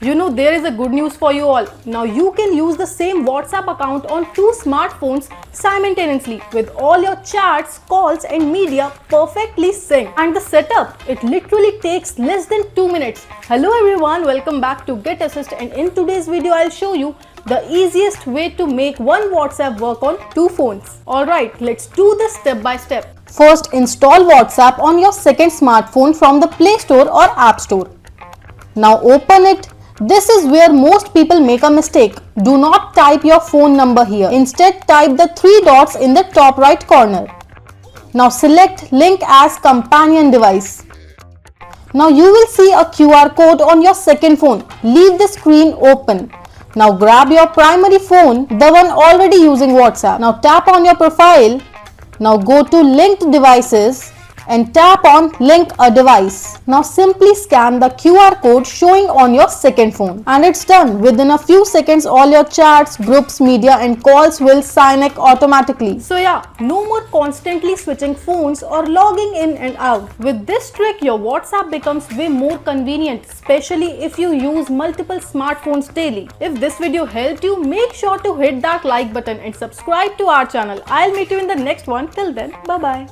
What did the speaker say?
You know, there is a good news for you all. Now you can use the same WhatsApp account on two smartphones simultaneously with all your chats, calls and media perfectly synced. And the setup, it literally takes less than 2 minutes. Hello everyone, welcome back to Get Assist, and in today's video I'll show you the easiest way to make one WhatsApp work on two phones. Alright, let's do this step by step. First, install WhatsApp on your second smartphone from the Play Store or App Store. Now open it. This is where most people make a mistake. Do not type your phone number here. Instead, type the three dots in the top right corner. Now select Link as Companion Device. Now you will see a QR code on your second phone. Leave the screen open. Now grab your primary phone, the one already using WhatsApp. Now tap on your profile. Now go to Linked Devices and tap on Link a Device. Now simply scan the QR code showing on your second phone. And it's done. Within a few seconds, all your chats, groups, media and calls will sync automatically. So yeah, no more constantly switching phones or logging in and out. With this trick, your WhatsApp becomes way more convenient, especially if you use multiple smartphones daily. If this video helped you, make sure to hit that like button and subscribe to our channel. I'll meet you in the next one. Till then, bye bye.